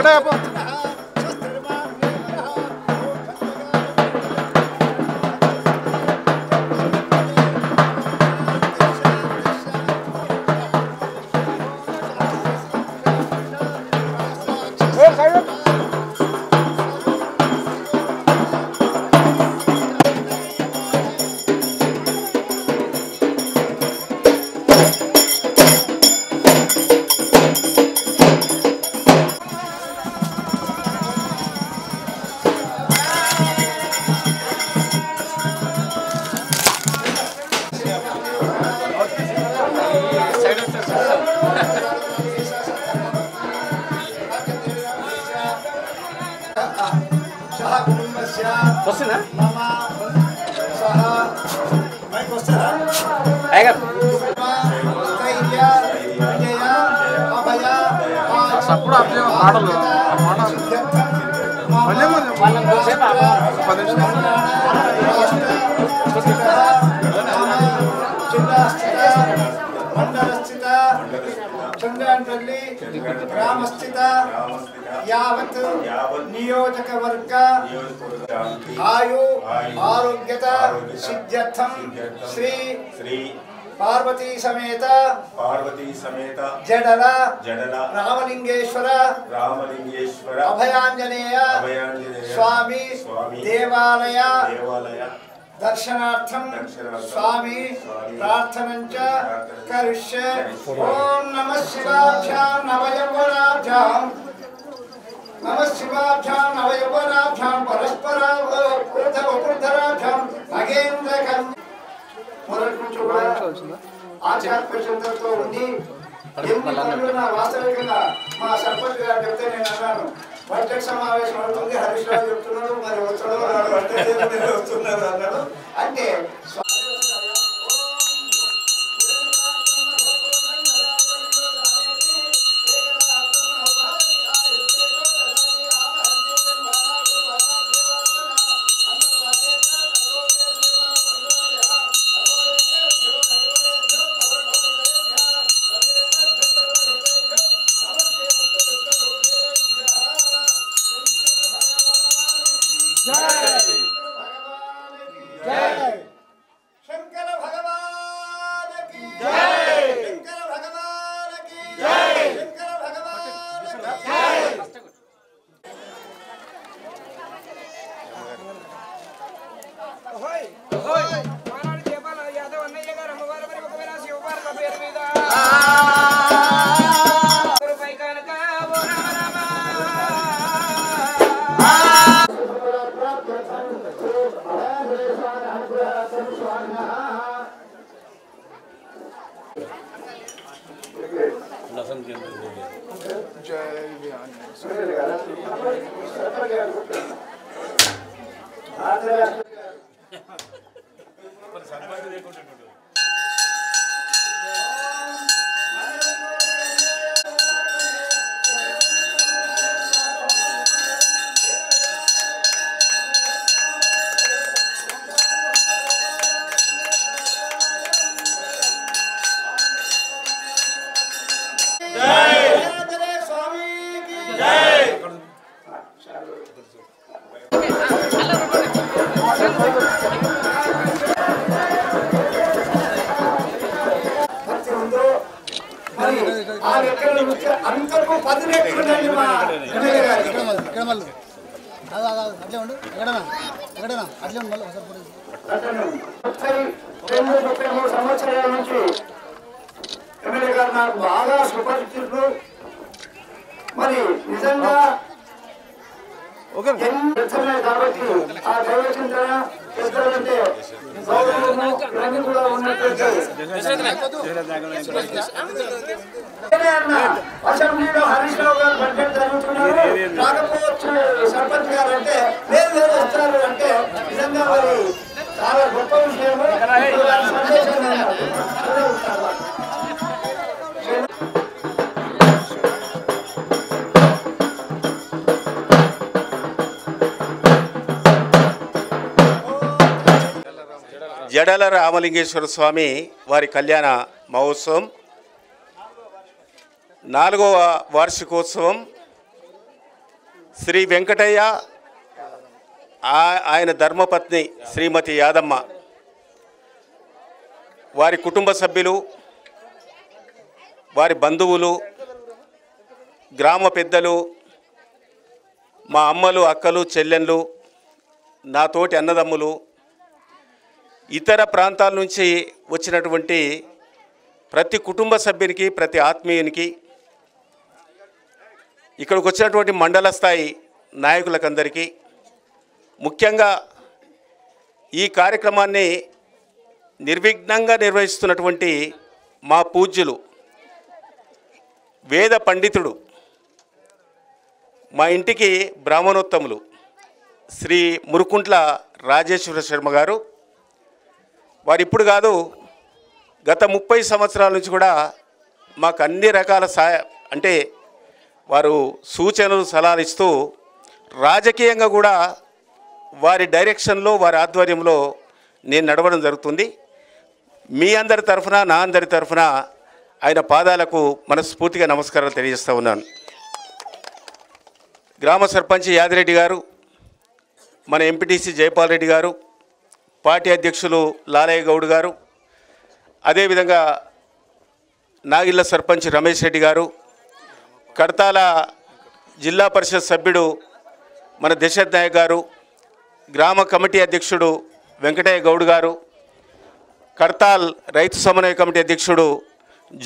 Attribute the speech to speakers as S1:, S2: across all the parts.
S1: ఒకటే చెప్పు. వస్తుందా అప్పుడు అర్థం పాటలు
S2: చంద్రాంపల్లి గ్రామస్థిత యావత్ నియోజకవర్గ ఆయు ఆరోగ్యత సిద్ధ్యర్థం శ్రీ పార్వతీ సమేత జడల రామలింగేశ్వర అభయాంజనేయ స్వామి దేవాలయ దర్శనార్థం స్వామి ప్రార్థనంచ కరిష్యే. ఓం నమః శివాభ్యాం నవయౌవనాభ్యాం నవయౌవనాభ్యాం పరస్పర వృద్ధరాభ్యాం నగేంద్ర కన్య మొదటి నుంచి కూడా ఆచార్యతో ఉండి ఎన్ని పనులు నా వాస్తవికంగా మా సర్పంచ్ గారు చెప్తే నేను అన్నాను బడ్జెట్ సమావేశం అవుతుంది, హరీష్ రావు చెప్తున్నాడు, మరి వస్తున్నారు అన్నాడు. అంటే సంవత్సరాల నుంచి ఎమ్మెల్యే గారు నాకు బాగా సుపరిచితులు. మరి నిజంగా కాబట్టి ఆ దైవ చింతన పెద్దలంటే గౌరవము కూడా ఉన్నట్లయితే అసెంబ్లీలో హరీష్ రావు గారు బడ్జెట్ జరుగుతున్నారు, కాకపోవచ్చు సర్పంచ్ గారు అంటే వేరు వస్తారు అంటే నిజంగా మరి చాలా గొప్ప విషయము.
S3: జడల రామలింగేశ్వర స్వామి వారి కళ్యాణ మహోత్సవం 4వ వార్షికోత్సవం శ్రీ వెంకటయ్య, ఆయన ధర్మపత్ని శ్రీమతి యాదమ్మ, వారి కుటుంబ సభ్యులు, వారి బంధువులు, గ్రామ పెద్దలు, మా అమ్మలు, అక్కలు, చెల్లెళ్ళు, నా తోటి అన్నదమ్ములు, ఇతర ప్రాంతాల నుంచి వచ్చినటువంటి ప్రతి కుటుంబ సభ్యునికి, ప్రతి ఆత్మీయునికి, ఇక్కడికి వచ్చినటువంటి మండల స్థాయి నాయకులకందరికీ, ముఖ్యంగా ఈ కార్యక్రమాన్ని నిర్విఘ్నంగా నిర్వహిస్తున్నటువంటి మా పూజ్యులు, వేద పండితుడు, మా ఇంటికి బ్రాహ్మణోత్తములు శ్రీ మురుకుంట్ల రాజేశ్వర శర్మ గారు, వారు ఇప్పుడు కాదు గత 30 సంవత్సరాల నుంచి కూడా మాకు అన్ని రకాల అంటే వారు సూచనలు సలహాలు ఇస్తూ రాజకీయంగా కూడా వారి డైరెక్షన్లో, వారి ఆధ్వర్యంలో నేను నడవడం జరుగుతుంది. మీ అందరి తరఫున, నా అందరి తరఫున ఆయన పాదాలకు మనస్ఫూర్తిగా నమస్కారాలు తెలియజేస్తూ ఉన్నాను. గ్రామ సర్పంచ్ యాదిరెడ్డి గారు, మన ఎంపీటీసీ జైపాల్ రెడ్డి గారు, పార్టీ అధ్యక్షులు లాలయ్య గౌడ్ గారు, అదేవిధంగా నాగిళ్ళ సర్పంచ్ రమేష్ రెడ్డి గారు, కడతాల జిల్లా పరిషత్ సభ్యుడు మన దశరథ్ నాయక్ గారు, గ్రామ కమిటీ అధ్యక్షుడు వెంకటయ్య గౌడ్ గారు, కడతాల్ రైతు సమన్వయ కమిటీ అధ్యక్షుడు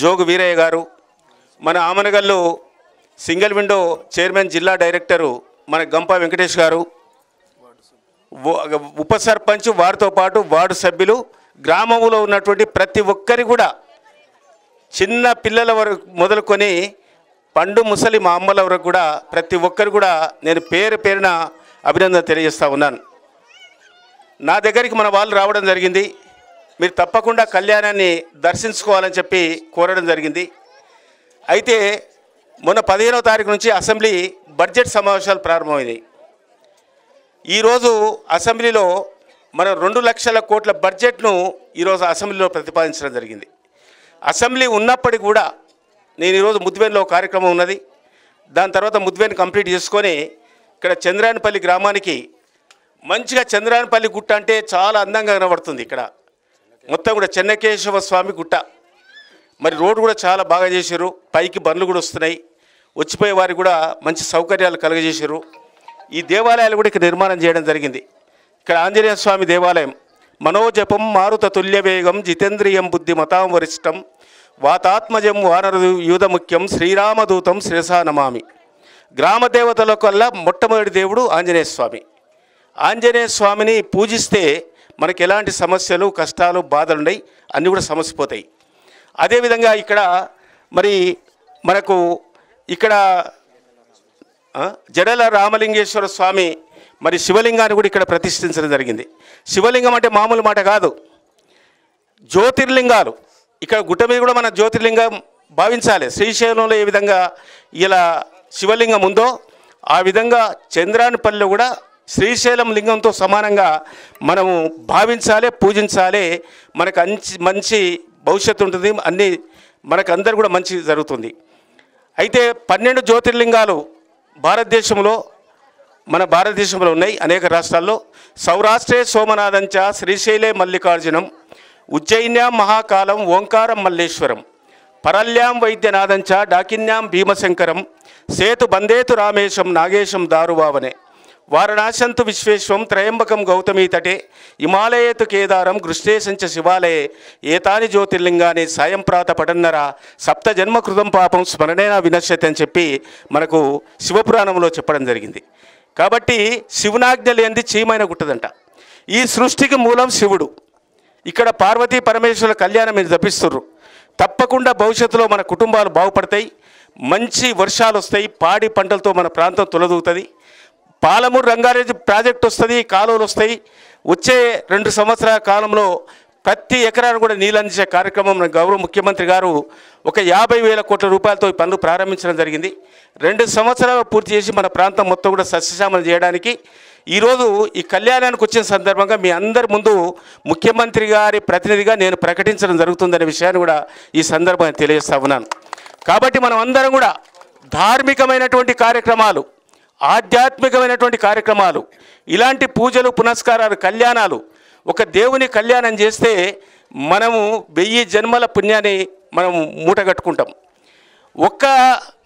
S3: జోగు వీరయ్య గారు, మన ఆమనగల్లు సింగిల్ విండో చైర్మన్ జిల్లా డైరెక్టరు మన గంప వెంకటేష్ గారు, ఉప సర్పంచ్, వారితో పాటు వార్డు సభ్యులు, గ్రామంలో ఉన్నటువంటి ప్రతి ఒక్కరి కూడా, చిన్న పిల్లల వరకు మొదలుకొని పండు ముసలి మా అమ్మల వరకు కూడా ప్రతి ఒక్కరు కూడా నేను పేరు పేరున అభినందన తెలియజేస్తూ ఉన్నాను. నా దగ్గరికి మన వాళ్ళు రావడం జరిగింది. మీరు తప్పకుండా కళ్యాణాన్ని దర్శించుకోవాలని చెప్పి కోరడం జరిగింది. అయితే మొన్న 15వ తారీఖు నుంచి అసెంబ్లీ బడ్జెట్ సమావేశాలు ప్రారంభమైనాయి. ఈరోజు అసెంబ్లీలో మనం 2 లక్షల కోట్ల బడ్జెట్ను ఈరోజు అసెంబ్లీలో ప్రతిపాదించడం జరిగింది. అసెంబ్లీ ఉన్నప్పటికీ కూడా నేను ఈరోజు ముద్వేన్లో కార్యక్రమం ఉన్నది. దాని తర్వాత ముద్వేన్ కంప్లీట్ చేసుకొని ఇక్కడ చంద్రాయనపల్లి గ్రామానికి మంచిగా, చంద్రాయనపల్లి గుట్ట అంటే చాలా అందంగా కనబడుతుంది. ఇక్కడ మొత్తం కూడా చెన్నకేశవ స్వామి గుట్ట, మరి రోడ్డు కూడా చాలా బాగా చేశారు. పైకి బండ్లు కూడా వస్తున్నాయి. వచ్చిపోయే వారికి కూడా మంచి సౌకర్యాలు కలుగజేశారు. ఈ దేవాలయాలు కూడా ఇక్కడ నిర్మాణం చేయడం జరిగింది. ఇక్కడ ఆంజనేయ స్వామి దేవాలయం, మనోజపం మారుత తుల్యవేగం జితేంద్రియం బుద్ధిమతాం వరిష్టం వాతాత్మజం వానర యూధముఖ్యం శ్రీరామదూతం శిరసా నమామి. గ్రామ దేవతల కల్లా మొట్టమొదటి దేవుడు ఆంజనేయ స్వామి. ఆంజనేయ స్వామిని పూజిస్తే మనకి ఎలాంటి సమస్యలు, కష్టాలు, బాధలు ఉన్నాయి, అన్నీ కూడా సమసిపోతాయి. అదేవిధంగా ఇక్కడ మరి మనకు ఇక్కడ జడల రామలింగేశ్వర స్వామి మరి శివలింగాన్ని కూడా ఇక్కడ ప్రతిష్ఠించడం జరిగింది. శివలింగం అంటే మామూలు మాట కాదు, జ్యోతిర్లింగాలు. ఇక్కడ గుట్ట మీద కూడా మన జ్యోతిర్లింగం భావించాలి. శ్రీశైలంలో ఏ విధంగా ఇలా శివలింగం ఉందో ఆ విధంగా చంద్రాయనపల్లిలో కూడా శ్రీశైలం లింగంతో సమానంగా మనము భావించాలి, పూజించాలి. మనకు మంచి భవిష్యత్తు ఉంటుంది, అన్నీ మనకు అందరు కూడా మంచి జరుగుతుంది. అయితే 12 జ్యోతిర్లింగాలు మన భారతదేశంలో ఉన్నాయి, అనేక రాష్ట్రాల్లో. సౌరాష్ట్రే సోమనాథంచ శ్రీశైలే మల్లికార్జునం ఉజ్జయిన్యాం మహాకాలం ఓంకారం మల్లేశ్వరం పరల్యాం వైద్యనాథంచ డాకిన్యాం భీమశంకరం సేతు బందేతు రామేశం నాగేశం దారువావనే వారణాశంతు విశ్వేశ్వం త్రయంబకం గౌతమీ తటే హిమాలయేతు కేదారం గృష్ణేశంచ శివాలయే ఏతాని జ్యోతిర్లింగాన్ని సాయం ప్రాత పడన్నర సప్త జన్మకృతం పాపం స్మరణేనా వినశ్యతి అని చెప్పి మనకు శివపురాణంలో చెప్పడం జరిగింది. కాబట్టి శివునాజ్ఞ లేనిది చీమైన గుట్టదంట. ఈ సృష్టికి మూలం శివుడు. ఇక్కడ పార్వతీ పరమేశ్వరుల కళ్యాణం మీరు జపిస్తుర్రు. తప్పకుండా భవిష్యత్తులో మన కుటుంబాలు బాగుపడతాయి, మంచి వర్షాలు వస్తాయి, పాడి పంటలతో మన ప్రాంతం తొలదూగుతుంది. పాలమూరు రంగారెడ్డి ప్రాజెక్టు వస్తుంది, కాలువలు వస్తాయి. వచ్చే 2 సంవత్సరాల కాలంలో ప్రతి ఎకరాను కూడా నీళ్ళు అందించే కార్యక్రమం గౌరవ ముఖ్యమంత్రి గారు ఒక 50,000 కోట్ల రూపాయలతో ఈ పనులు ప్రారంభించడం జరిగింది. 2 సంవత్సరాలు పూర్తి చేసి మన ప్రాంతం మొత్తం కూడా సస్యశ్యామలం చేయడానికి ఈరోజు ఈ కళ్యాణానికి వచ్చిన సందర్భంగా మీ అందరి ముందు ముఖ్యమంత్రి గారి ప్రతినిధిగా నేను ప్రకటించడం జరుగుతుందనే విషయాన్ని కూడా ఈ సందర్భంగా తెలియజేస్తా ఉన్నాను. కాబట్టి మనం అందరం కూడా ధార్మికమైనటువంటి కార్యక్రమాలు, ఆధ్యాత్మికమైనటువంటి కార్యక్రమాలు, ఇలాంటి పూజలు, పునస్కారాలు, కళ్యాణాలు, ఒక దేవుని కళ్యాణం చేస్తే మనము 1000 జన్మల పుణ్యాన్ని మనము మూటగట్టుకుంటాం.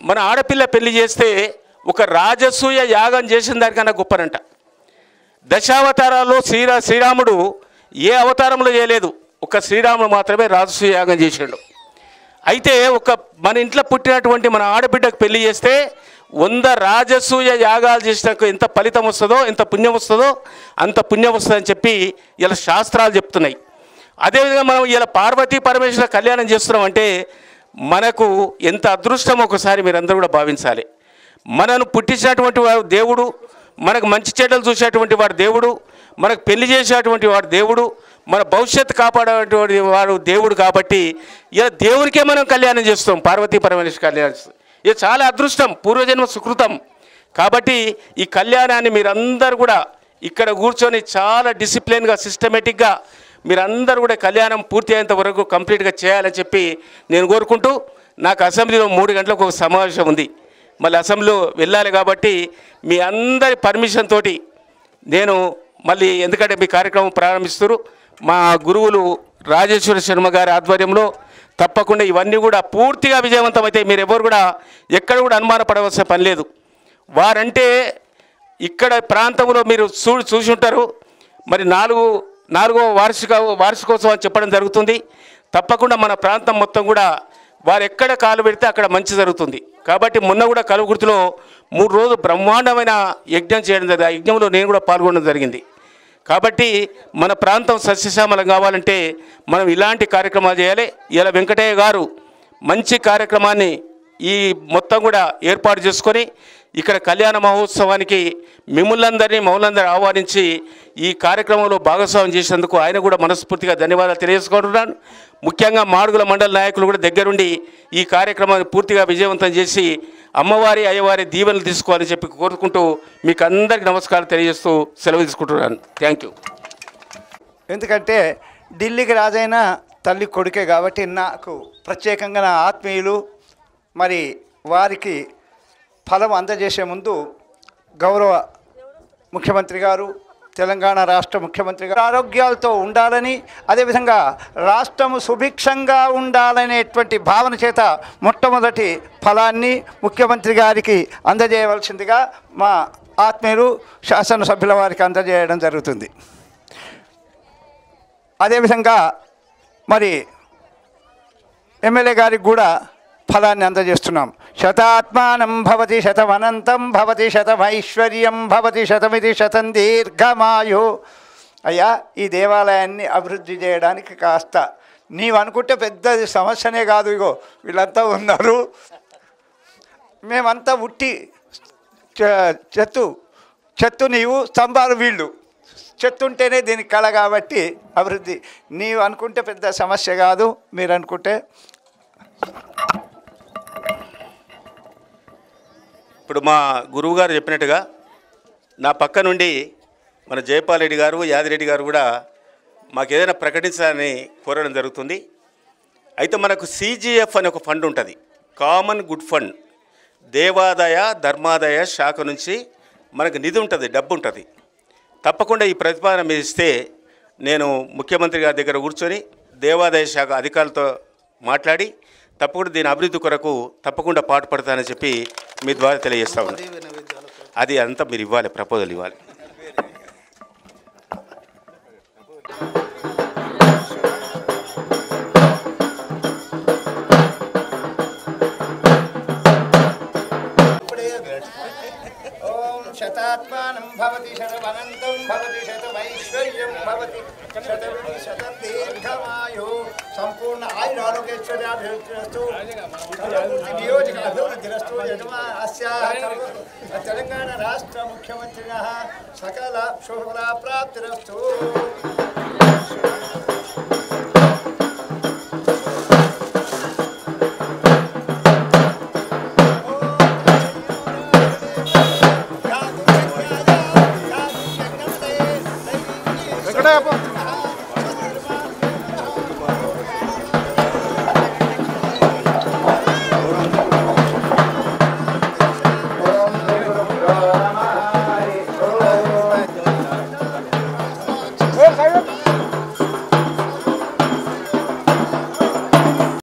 S3: మన ఆడపిల్ల పెళ్లి చేస్తే ఒక రాజసూయ యాగం చేసిన దానికన్నా గొప్పనంట. దశావతారాల్లో శ్రీరాముడు ఏ అవతారంలో చేయలేదు, ఒక శ్రీరాముడు మాత్రమే రాజసూయ యాగం చేసాడు. అయితే మన ఇంట్లో పుట్టినటువంటి మన ఆడబిడ్డకు పెళ్లి చేస్తే 100 రాజసూయ యాగాలు చేసినాక ఎంత ఫలితం వస్తుందో, ఎంత పుణ్యం వస్తుందో అంత పుణ్యం వస్తుందని చెప్పి ఇలా శాస్త్రాలు చెప్తున్నాయి. అదేవిధంగా మనం ఇలా పార్వతీ పరమేశ్వర కళ్యాణం చేస్తున్నాం అంటే మనకు ఎంత అదృష్టం ఒకసారి మీరందరూ కూడా భావించాలి. మనను పుట్టించినటువంటి వాడు దేవుడు, మనకు మంచి చెడ్డలు చూసేటువంటి వాడు దేవుడు, మనకు పెళ్లి చేసేటువంటి వాడు దేవుడు, మన భవిష్యత్తు కాపాడేటువంటి వాడు దేవుడు. కాబట్టి ఇలా దేవునికే మనం కళ్యాణం చేస్తాం, పార్వతీ పరమేశ్వర కళ్యాణం. ఇది చాలా అదృష్టం, పూర్వజన్మ సుకృతం. కాబట్టి ఈ కళ్యాణాన్ని మీరందరూ కూడా ఇక్కడ కూర్చొని చాలా డిసిప్లిన్గా, సిస్టమేటిక్గా మీరందరూ కూడా కళ్యాణం పూర్తి అయ్యేంత వరకు కంప్లీట్గా చేయాలని చెప్పి నేను కోరుకుంటూ, నాకు అసెంబ్లీలో 3 గంటలకు ఒక సమావేశం ఉంది, మళ్ళీ అసెంబ్లీలో వెళ్ళాలి. కాబట్టి మీ అందరి పర్మిషన్ తోటి నేను మళ్ళీ, ఎందుకంటే మీ కార్యక్రమం ప్రారంభిస్తారు, మా గురువులు రాజేశ్వర శర్మ గారి ఆధ్వర్యంలో తప్పకుండా ఇవన్నీ కూడా పూర్తిగా విజయవంతమైతే మీరు ఎవరు కూడా ఎక్కడ కూడా అనుమానపడవలసిన పని లేదు. వారంటే ఇక్కడ ప్రాంతంలో మీరు చూసి ఉంటారు, మరి నాలుగో వార్షికోత్సవం అని చెప్పడం జరుగుతుంది. తప్పకుండా మన ప్రాంతం మొత్తం కూడా వారు ఎక్కడ కాలు పెడితే అక్కడ మంచి జరుగుతుంది. కాబట్టి మొన్న కూడా కలుగుర్తిలో 3 రోజులు బ్రహ్మాండమైన యజ్ఞం చేయడం జరిగింది. ఆ యజ్ఞంలో నేను కూడా పాల్గొనడం జరిగింది. కాబట్టి మన ప్రాంతం సస్యశ్యామలం కావాలంటే మనం ఇలాంటి కార్యక్రమాలు చేయాలి. ఇలా వెంకటయ్య గారు మంచి కార్యక్రమాన్ని ఈ మొత్తం కూడా ఏర్పాటు చేసుకొని ఇక్కడ కళ్యాణ మహోత్సవానికి మమ్మల్ని ఆహ్వానించి ఈ కార్యక్రమంలో భాగస్వామ్యం చేసినందుకు ఆయన కూడా మనస్ఫూర్తిగా ధన్యవాదాలు తెలియజేసుకుంటున్నాను. ముఖ్యంగా మాడుగుల మండల నాయకులు కూడా దగ్గరుండి ఈ కార్యక్రమాన్ని పూర్తిగా విజయవంతం చేసి అమ్మవారి అయ్యవారి దీవెనలు తీసుకోవాలని చెప్పి కోరుకుంటూ మీకు అందరికీ నమస్కారం తెలియజేస్తూ సెలవు తీసుకుంటున్నాను. Thank you.
S2: ఎందుకంటే ఢిల్లీకి రాజైన తల్లి కొడుకే కాబట్టి నాకు ప్రత్యేకంగా నా ఆత్మీయులు మరి వారికి ఫలం అందజేసే ముందు గౌరవ ముఖ్యమంత్రి గారు, తెలంగాణ రాష్ట్ర ముఖ్యమంత్రి గారు ఆరోగ్యాలతో ఉండాలని, అదేవిధంగా రాష్ట్రము సుభిక్షంగా ఉండాలనేటువంటి భావన చేత మొట్టమొదటి ఫలాన్ని ముఖ్యమంత్రి గారికి అందజేయవలసిందిగా మా ఆత్మీయులు శాసనసభ్యుల వారికి అందజేయడం జరుగుతుంది. అదేవిధంగా మరి ఎమ్మెల్యే గారికి కూడా ఫలాన్ని అందజేస్తున్నాం. శతాత్మానం భవతి శతమనంతం భవతి శతమైశ్వర్యం భవతి శతమితి శతం దీర్ఘమాయు. అయ్యా, ఈ దేవాలయాన్ని అభివృద్ధి చేయడానికి కాస్త నీవు అనుకుంటే పెద్ద సమస్యనే కాదు. ఇగో వీళ్ళంతా ఉన్నారు, మేమంతా ఉట్టి చెత్తు నీవు, స్తంభాలు వీళ్ళు. చెత్త ఉంటేనే దీనికి కళ. కాబట్టి అభివృద్ధి నీవు అనుకుంటే పెద్ద సమస్య కాదు. మీరు అనుకుంటే
S3: ఇప్పుడు మా గురువు గారు చెప్పినట్టుగా నా పక్క నుండి మన జయపాల్ రెడ్డి గారు, యాదిరెడ్డి గారు కూడా మాకు ఏదైనా ప్రకటించాలని కోరడం జరుగుతుంది. అయితే మనకు CGF అనే ఒక ఫండ్ ఉంటుంది, కామన్ గుడ్ ఫండ్. దేవాదాయ ధర్మాదాయ శాఖ నుంచి మనకు నిధి ఉంటుంది, డబ్బు ఉంటుంది. తప్పకుండా ఈ ప్రతిపాదన మీద ఇస్తే నేను ముఖ్యమంత్రి గారి దగ్గర కూర్చొని దేవాదాయ శాఖ అధికారులతో మాట్లాడి తప్పకుండా దీని అభివృద్ధి కొరకు తప్పకుండా పాటుపడతానని చెప్పి మీ ద్వారా తెలియజేస్తా ఉన్నాను. అది అంతా మీరు ఇవ్వాలి, ప్రపోజల్ ఇవ్వాలి.
S2: శతాత్మానం భవతి శతమనంతం భవతి శతమైశ్వర్యం భవతి శతమితి శతం దీర్ఘమాయు. సంపూర్ణ ఆయుర ఆరోగ్యైశ్వర్యాభివృద్ధిరస్తు. నియోజక అభివృద్ధిరస్తు. తెలంగాణ రాష్ట్ర ముఖ్యమంత్రినః సకల శుభఫల ప్రాప్తిరస్తు.
S1: వెంకటయ్య